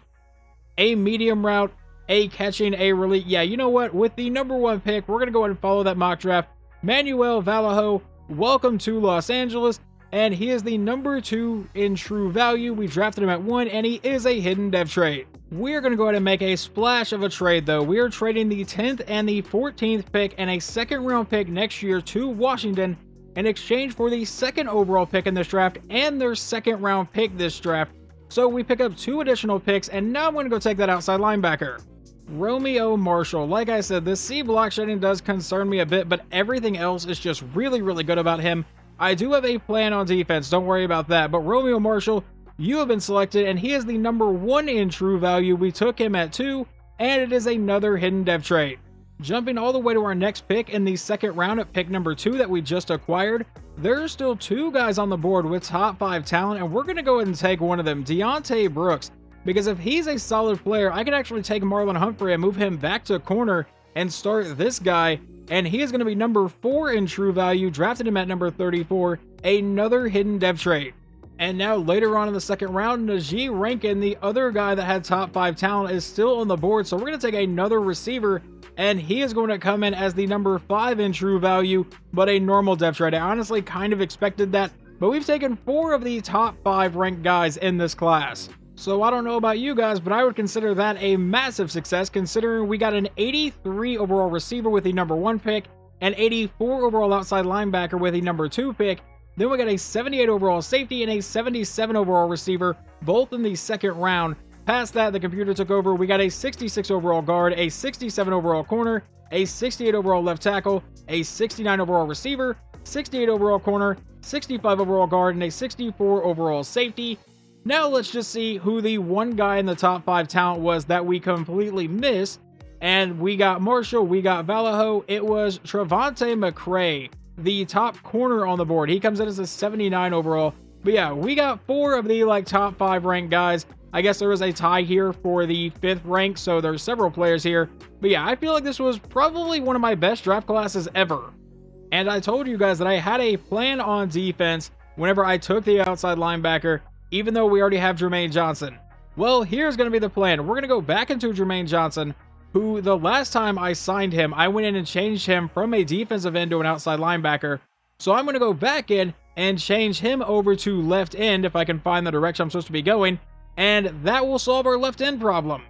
A medium route, A catching, A release. Yeah, you know what? With the number 1 pick, we're going to go ahead and follow that mock draft. Manuel Vallejo, welcome to Los Angeles, and he is the number 2 in true value. We drafted him at 1, and he is a hidden dev trait. We're going to go ahead and make a splash of a trade, though. We are trading the 10th and the 14th pick and a 2nd round pick next year to Washington in exchange for the 2nd overall pick in this draft and their 2nd round pick this draft. So we pick up 2 additional picks, and now I'm going to go take that outside linebacker. Romeo Marshall. Like I said, this C block shedding does concern me a bit, but everything else is just really, really good about him. I do have a plan on defense, don't worry about that, but Romeo Marshall, you have been selected, and he is the number 1 in true value. We took him at 2, and it is another hidden dev trait. Jumping all the way to our next pick in the 2nd round at pick number 2 that we just acquired, there's still 2 guys on the board with top 5 talent, and we're going to go ahead and take one of them, Deontay Brooks, because if he's a solid player, I can actually take Marlon Humphrey and move him back to corner and start this guy, and he is going to be number 4 in true value, drafted him at number 34, another hidden dev trait. And now later on in the second round, Najee Rankin, the other guy that had top 5 talent, is still on the board. So we're going to take another receiver, and he is going to come in as the number 5 in true value, but a normal depth chart. I honestly kind of expected that, but we've taken 4 of the top 5 ranked guys in this class. So I don't know about you guys, but I would consider that a massive success, considering we got an 83 overall receiver with the number 1 pick, an 84 overall outside linebacker with the number 2 pick. Then we got a 78 overall safety and a 77 overall receiver, both in the second round. Past that, the computer took over. We got a 66 overall guard, a 67 overall corner, a 68 overall left tackle, a 69 overall receiver, 68 overall corner, 65 overall guard, and a 64 overall safety. Now let's just see who the one guy in the top 5 talent was that we completely missed. And we got Marshall, we got Vallejo. It was Trevante McCray, the top corner on the board. He comes in as a 79 overall. But yeah, we got 4 of the top 5 ranked guys. I guess there was a tie here for the 5th rank, so there's several players here. But yeah, I feel like this was probably one of my best draft classes ever. And I told you guys that I had a plan on defense whenever I took the outside linebacker, even though we already have Jermaine Johnson. Well, here's going to be the plan. We're going to go back into Jermaine Johnson, who the last time I signed him, I went in and changed him from a defensive end to an outside linebacker. So I'm going to go back in and change him over to left end if I can find the direction I'm supposed to be going, and that will solve our left end problem.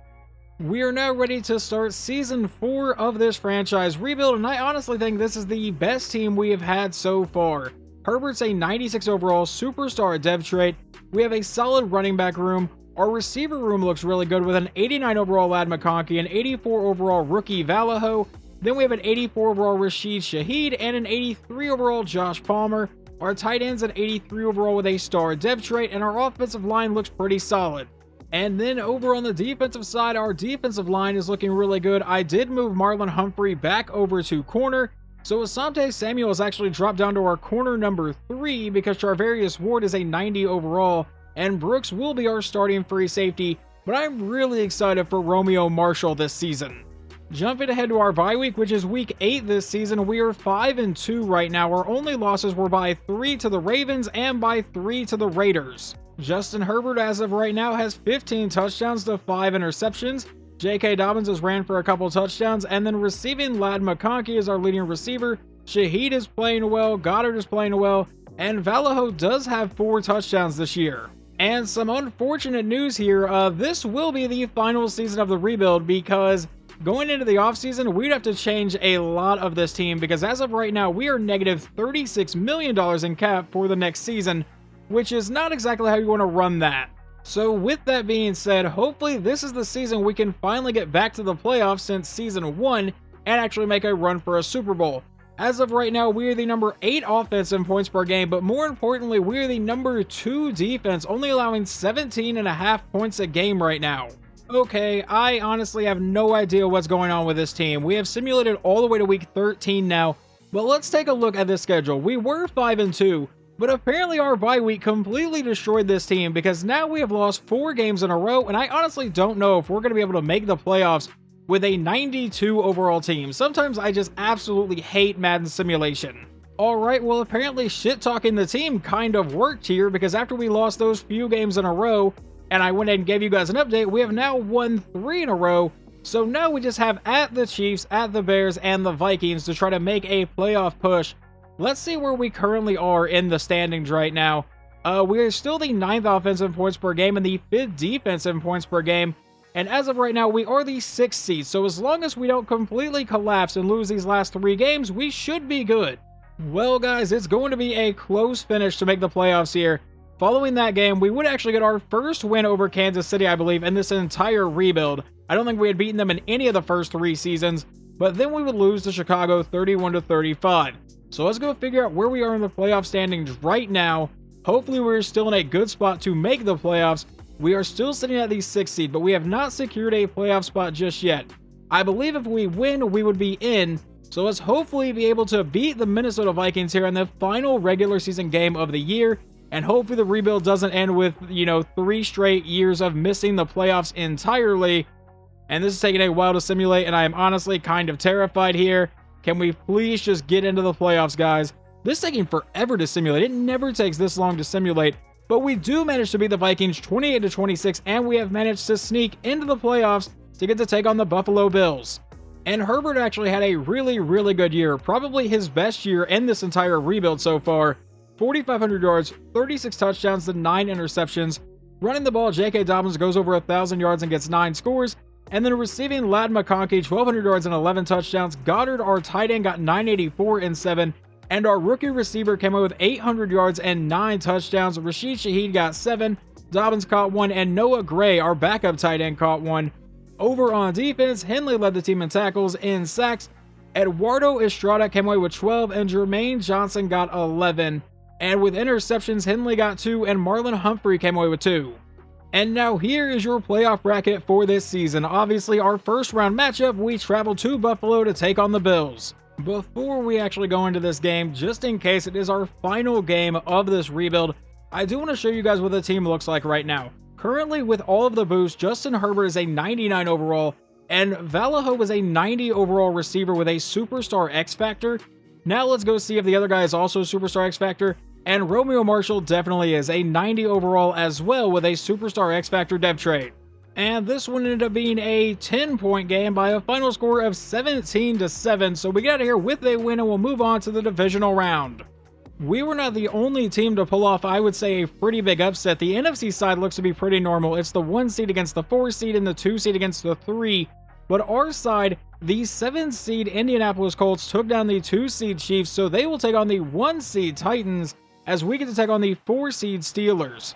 We are now ready to start season 4 of this franchise rebuild, and I honestly think this is the best team we have had so far. Herbert's a 96 overall superstar dev trait. We have a solid running back room. Our receiver room looks really good with an 89 overall Lad McConkey, an 84 overall rookie Vallejo. Then we have an 84 overall Rashid Shaheed and an 83 overall Josh Palmer. Our tight end's an 83 overall with a star dev trait, and our offensive line looks pretty solid. And then over on the defensive side, our defensive line is looking really good. I did move Marlon Humphrey back over to corner. So Asante Samuel has actually dropped down to our corner number 3 because Charvarius Ward is a 90 overall. And Brooks will be our starting free safety, but I'm really excited for Romeo Marshall this season. Jumping ahead to our bye week, which is week 8 this season, we are 5-2 right now. Our only losses were by 3 to the Ravens and by 3 to the Raiders. Justin Herbert, as of right now, has 15 touchdowns to 5 interceptions. J.K. Dobbins has ran for a couple touchdowns, and then receiving Lad McConkey is our leading receiver. Shaheed is playing well, Goddard is playing well, and Vallejo does have 4 touchdowns this year. And some unfortunate news here, this will be the final season of the rebuild because going into the offseason, we'd have to change a lot of this team because as of right now, we are negative $36 million in cap for the next season, which is not exactly how you want to run that. So with that being said, hopefully this is the season we can finally get back to the playoffs since season 1 and actually make a run for a Super Bowl. As of right now, we are the number 8 offense in points per game, but more importantly, we are the number 2 defense, only allowing 17.5 points a game right now. Okay, I honestly have no idea what's going on with this team. We have simulated all the way to week 13 now, but let's take a look at this schedule. We were 5-2, but apparently our bye week completely destroyed this team because now we have lost 4 games in a row, and I honestly don't know if we're going to be able to make the playoffs with a 92 overall team. Sometimes I just absolutely hate Madden simulation. Alright, well apparently shit-talking the team kind of worked here because after we lost those few games in a row, and I went ahead and gave you guys an update, we have now won 3 in a row. So now we just have at the Chiefs, at the Bears, and the Vikings to try to make a playoff push. Let's see where we currently are in the standings right now. We are still the 9th offensive points per game and the 5th defensive points per game. And as of right now, we are the 6th seed, so as long as we don't completely collapse and lose these last 3 games, we should be good. Well guys, it's going to be a close finish to make the playoffs here. Following that game, we would actually get our first win over Kansas City, I believe, in this entire rebuild. I don't think we had beaten them in any of the first 3 seasons, but then we would lose to Chicago 31-35. So let's go figure out where we are in the playoff standings right now. Hopefully we're still in a good spot to make the playoffs. We are still sitting at the 6th seed, but we have not secured a playoff spot just yet. I believe if we win, we would be in. So let's hopefully be able to beat the Minnesota Vikings here in the final regular season game of the year. And hopefully the rebuild doesn't end with, 3 straight years of missing the playoffs entirely. And this is taking a while to simulate, and I am honestly kind of terrified here. Can we please just get into the playoffs, guys? This is taking forever to simulate. It never takes this long to simulate. but we do manage to beat the Vikings 28-26, and we have managed to sneak into the playoffs to get to take on the Buffalo Bills. And Herbert actually had a really good year, probably his best year in this entire rebuild so far. 4,500 yards, 36 touchdowns to 9 interceptions. Running the ball, J.K. Dobbins goes over 1,000 yards and gets 9 scores. And then receiving, Ladd McConkey, 1,200 yards and 11 touchdowns. Goddard, our tight end, got 984 and 7. And our rookie receiver came away with 800 yards and 9 touchdowns. Rashid Shaheed got 7. Dobbins caught 1. And Noah Gray, our backup tight end, caught 1. Over on defense, Henley led the team in tackles and sacks. Eduardo Estrada came away with 12. And Jermaine Johnson got 11. And with interceptions, Henley got 2. And Marlon Humphrey came away with 2. And now here is your playoff bracket for this season. Obviously, our first round matchup, we travel to Buffalo to take on the Bills. Before we actually go into this game, just in case it is our final game of this rebuild, I do want to show you guys what the team looks like right now. Currently, with all of the boosts, Justin Herbert is a 99 overall, and Vallejo is a 90 overall receiver with a Superstar X Factor. Now let's go see if the other guy is also Superstar X Factor. And Romeo Marshall definitely is a 90 overall as well with a Superstar X Factor dev trait. And this one ended up being a 10-point game by a final score of 17-7. So we got here with a win, and we'll move on to the divisional round. We were not the only team to pull off, I would say, a pretty big upset. The NFC side looks to be pretty normal. It's the 1 seed against the 4 seed and the 2 seed against the 3. But our side, the 7 seed Indianapolis Colts took down the 2 seed Chiefs, so they will take on the 1 seed Titans, as we get to take on the 4 seed Steelers.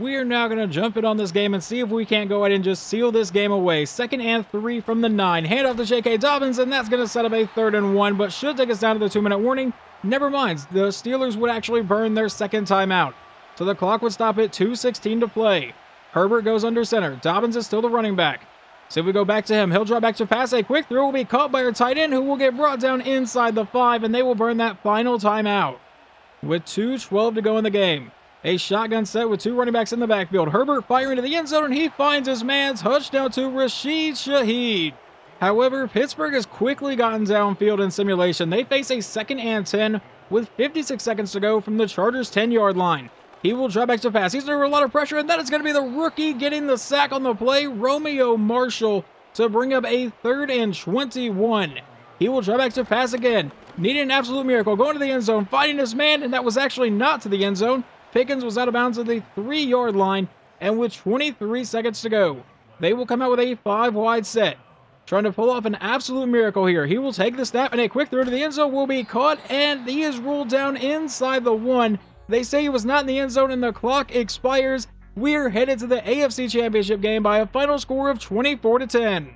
We're now going to jump in on this game and see if we can't go ahead and just seal this game away. 2nd and 3 from the 9. Hand off to J.K. Dobbins, and that's going to set up a 3rd and 1, but should take us down to the 2-minute warning. Never mind, the Steelers would actually burn their 2nd timeout. So the clock would stop at 2:16 to play. Herbert goes under center. Dobbins is still the running back. So if we go back to him, he'll drop back to pass. A quick throw will be caught by our tight end, who will get brought down inside the 5, and they will burn that final timeout. With 2:12 to go in the game. A shotgun set with 2 running backs in the backfield. Herbert firing to the end zone, and he finds his man. Touchdown to Rashid Shaheed. However, Pittsburgh has quickly gotten downfield in simulation. They face a 2nd and 10 with 56 seconds to go from the Chargers' 10-yard line. He will drop back to pass. He's under a lot of pressure, and that is going to be the rookie getting the sack on the play, Romeo Marshall, to bring up a 3rd and 21. He will drop back to pass again. Needing an absolute miracle, going to the end zone, fighting his man, and that was actually not to the end zone. Pickens was out of bounds at the 3-yard line, and with 23 seconds to go, they will come out with a 5-wide set. Trying to pull off an absolute miracle here. He will take the snap, and a quick throw to the end zone will be caught, and he is ruled down inside the 1. They say he was not in the end zone, and the clock expires. We are headed to the AFC Championship game by a final score of 24-10.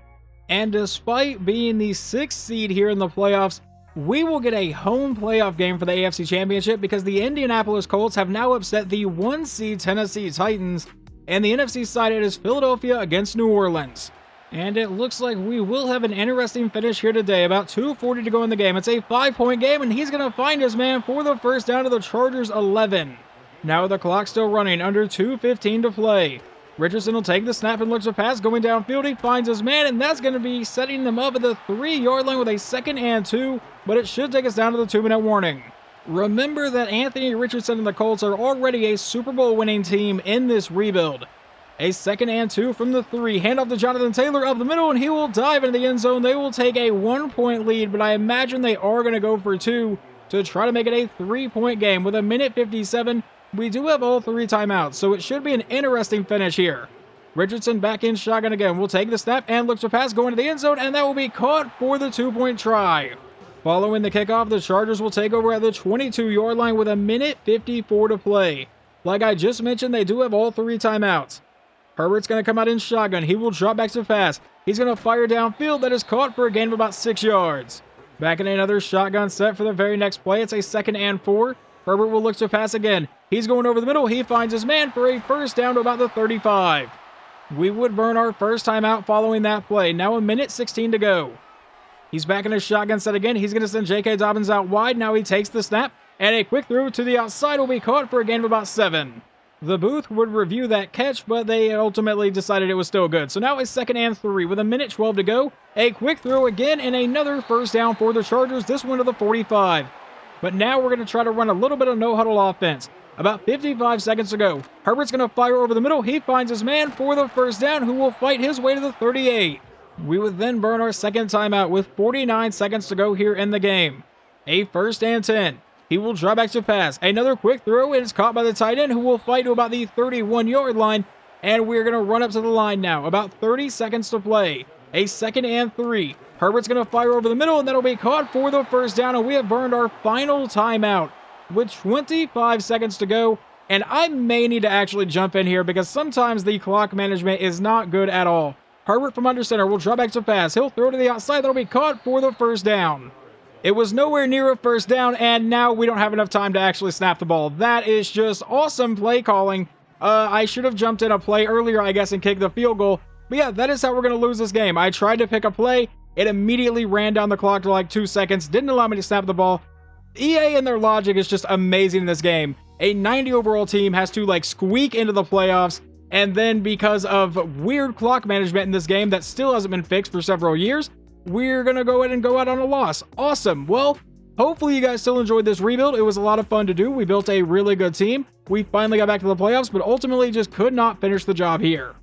And despite being the 6th seed here in the playoffs, we will get a home playoff game for the AFC Championship because the Indianapolis Colts have now upset the 1 seed Tennessee Titans, and the NFC side, it is Philadelphia against New Orleans. And it looks like we will have an interesting finish here today. About 2:40 to go in the game. It's a 5-point game, and he's going to find his man for the first down to the Chargers' 11. Now the clock still running, under 2:15 to play. Richardson will take the snap and looks to pass. Going downfield, he finds his man, and that's going to be setting them up at the 3-yard line with a 2nd and 2, but it should take us down to the 2-minute warning. Remember that Anthony Richardson and the Colts are already a Super Bowl winning team in this rebuild. A 2nd and 2 from the 3. Hand off to Jonathan Taylor up the middle, and he will dive into the end zone. They will take a 1-point lead, but I imagine they are going to go for 2 to try to make it a 3-point game. With 1:57, we do have all 3 timeouts, so it should be an interesting finish here. Richardson back in shotgun again. Will take the snap and looks to pass, going to the end zone, and that will be caught for the 2-point try. Following the kickoff, the Chargers will take over at the 22-yard line with 1:54 to play. Like I just mentioned, they do have all 3 timeouts. Herbert's going to come out in shotgun. He will drop back to pass. He's going to fire downfield. That is caught for a gain of about 6 yards. Back in another shotgun set for the very next play. It's a 2nd and 4. Herbert will look to pass again. He's going over the middle. He finds his man for a first down to about the 35. We would burn our first timeout following that play. Now 1:16 to go. He's back in his shotgun set again. He's going to send J.K. Dobbins out wide. Now he takes the snap, and a quick throw to the outside will be caught for a gain of about 7. The booth would review that catch, but they ultimately decided it was still good. So now it's 2nd and 3 with 1:12 to go. A quick throw again, and another first down for the Chargers, this one to the 45. But now we're going to try to run a little bit of no-huddle offense. About 55 seconds to go. Herbert's going to fire over the middle. He finds his man for the first down, who will fight his way to the 38. We would then burn our second timeout with 49 seconds to go here in the game. A 1st and 10. He will drop back to pass. Another quick throw, and it's caught by the tight end, who will fight to about the 31-yard line. And we're going to run up to the line now. About 30 seconds to play. A 2nd and 3. Herbert's going to fire over the middle, and that'll be caught for the first down, and we have burned our final timeout with 25 seconds to go. And I may need to actually jump in here because sometimes the clock management is not good at all. Herbert from under center will drop back to pass. He'll throw to the outside. That'll be caught for the first down. It was nowhere near a first down, and now we don't have enough time to actually snap the ball. That is just awesome play calling. I should have jumped in a play earlier, I guess, and kicked the field goal. But yeah, that is how we're going to lose this game. I tried to pick a play. It immediately ran down the clock to like 2 seconds. Didn't allow me to snap the ball. EA and their logic is just amazing in this game. A 90 overall team has to like squeak into the playoffs. And then because of weird clock management in this game that still hasn't been fixed for several years, we're going to go ahead and go out on a loss. Awesome. Well, hopefully you guys still enjoyed this rebuild. It was a lot of fun to do. We built a really good team. We finally got back to the playoffs, but ultimately just could not finish the job here.